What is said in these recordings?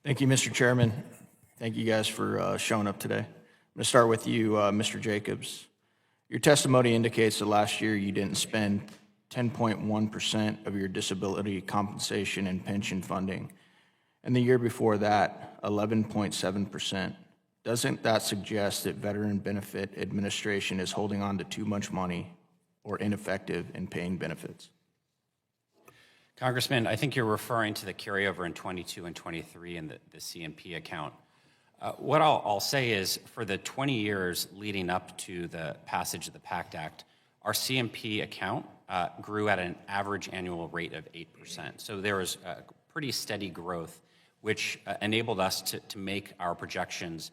Thank you, Mr. Chairman. Thank you guys for showing up today. I'm going to start with you, Mr. Jacobs. Your testimony indicates that last year you didn't spend 10.1% of your disability compensation and pension funding, and the year before that, 11.7%. Doesn't that suggest that Veteran Benefit Administration is holding on to too much money or ineffective in paying benefits? Congressman, I think you're referring to the carryover in 22 and 23 in the CMP account. What I'll say is for the 20 years leading up to the passage of the PACT Act, our CMP account grew at an average annual rate of 8%. So there was a pretty steady growth, which enabled us to make our projections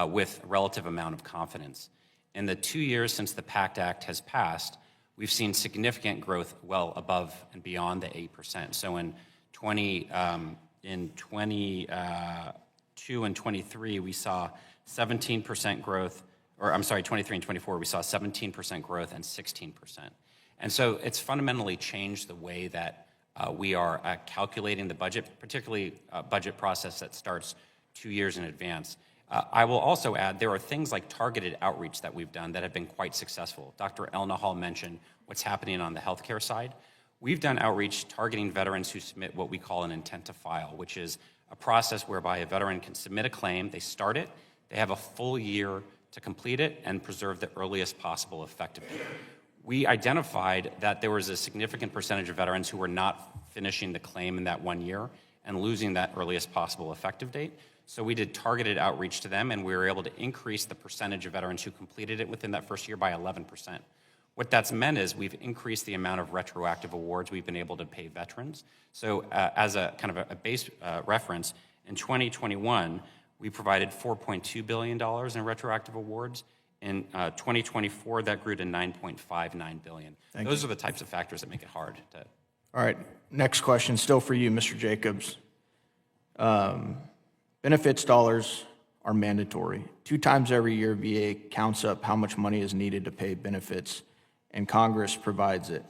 with a relative amount of confidence. In the 2 years since the PACT Act has passed, we've seen significant growth well above and beyond the 8%. So in 22 and 23, we saw 17% growth, or I'm sorry, 23 and 24, we saw 17% growth and 16%. And so it's fundamentally changed the way that we are calculating the budget, particularly a budget process that starts 2 years in advance. I will also add there are things like targeted outreach that we've done that have been quite successful. Dr. Elnahal mentioned what's happening on the healthcare side. We've done outreach targeting veterans who submit what we call an intent to file, which is a process whereby a veteran can submit a claim, they start it, they have a full year to complete it and preserve the earliest possible effective date. We identified that there was a significant percentage of veterans who were not finishing the claim in that 1 year and losing that earliest possible effective date. So we did targeted outreach to them, and we were able to increase the percentage of veterans who completed it within that first year by 11%. What that's meant is we've increased the amount of retroactive awards we've been able to pay veterans. So as a kind of a base reference, in 2021, we provided $4.2 billion in retroactive awards. In 2024, that grew to $9.59 billion. Those are the types of factors that make it hard to... All right, next question, still for you, Mr. Jacobs. Benefits dollars are mandatory. 2 times every year, VA counts up how much money is needed to pay benefits, and Congress provides it.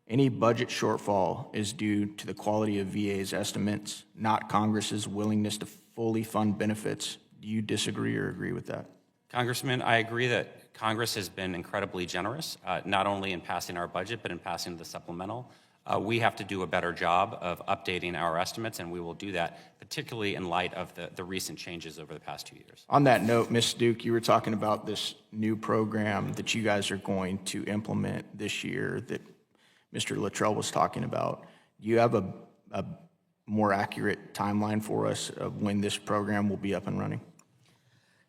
Any budget shortfall is due to the quality of VA's estimates, not Congress's willingness to fully fund benefits. Do you disagree or agree with that? Congressman, I agree that Congress has been incredibly generous, not only in passing our budget, but in passing the supplemental. We have to do a better job of updating our estimates, and we will do that, particularly in light of the recent changes over the past 2 years. On that note, Ms. Duke, you were talking about this new program that you guys are going to implement this year that Mr. Luttrell was talking about. Do you have a more accurate timeline for us of when this program will be up and running?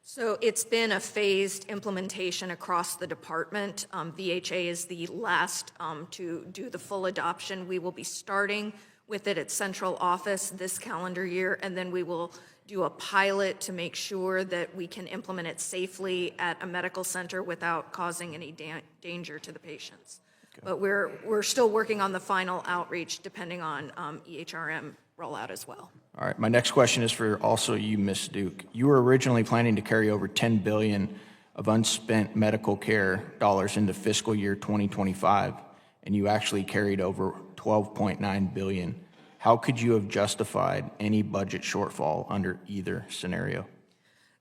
So it's been a phased implementation across the department. VHA is the last to do the full adoption. We will be starting with it at central office this calendar year, and then we will do a pilot to make sure that we can implement it safely at a medical center without causing any danger to the patients. Okay. But we're still working on the final outreach depending on EHRM rollout as well. All right, my next question is for also you, Ms. Duke. You were originally planning to carry over $10 billion of unspent medical care dollars into fiscal year 2025, and you actually carried over $12.9 billion. How could you have justified any budget shortfall under either scenario?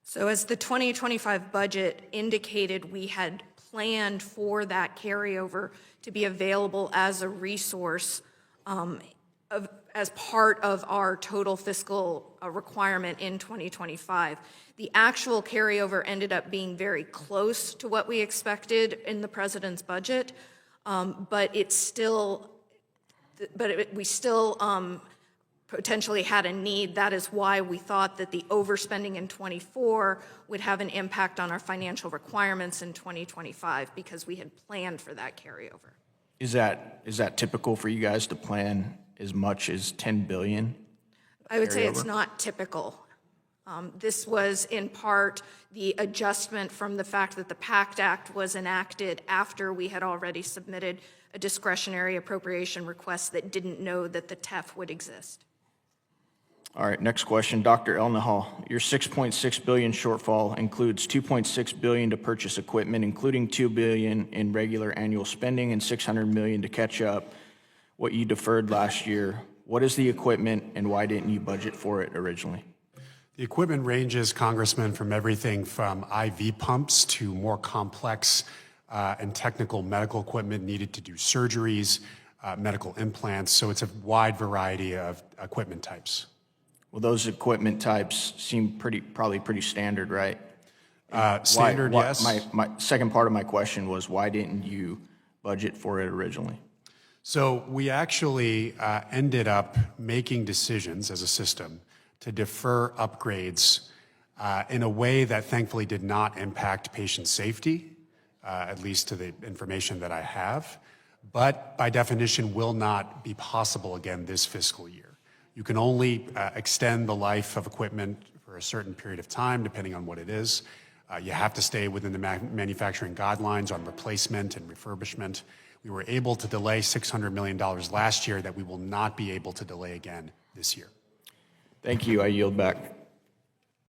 So as the 2025 budget indicated, we had planned for that carryover to be available as a resource as part of our total fiscal requirement in 2025. The actual carryover ended up being very close to what we expected in the president's budget, but we still potentially had a need. That is why we thought that the overspending in 24 would have an impact on our financial requirements in 2025 because we had planned for that carryover. Is that typical for you guys to plan as much as $10 billion? I would say it's not typical. This was in part the adjustment from the fact that the PACT Act was enacted after we had already submitted a discretionary appropriation request that didn't know that the TEF would exist. All right, next question. Dr. Elnahal, your $6.6 billion shortfall includes $2.6 billion to purchase equipment, including $2 billion in regular annual spending and $600 million to catch up what you deferred last year. What is the equipment and why didn't you budget for it originally? The equipment ranges, Congressman, from everything from IV pumps to more complex and technical medical equipment needed to do surgeries, medical implants. So it's a wide variety of equipment types. Well, those equipment types seem probably pretty standard, right? Standard, yes. My second part of my question was, why didn't you budget for it originally? So we actually ended up making decisions as a system to defer upgrades in a way that thankfully did not impact patient safety, at least to the information that I have, but by definition will not be possible again this fiscal year. You can only extend the life of equipment for a certain period of time, depending on what it is. You have to stay within the manufacturing guidelines on replacement and refurbishment. We were able to delay $600 million last year that we will not be able to delay again this year. Thank you. I yield back.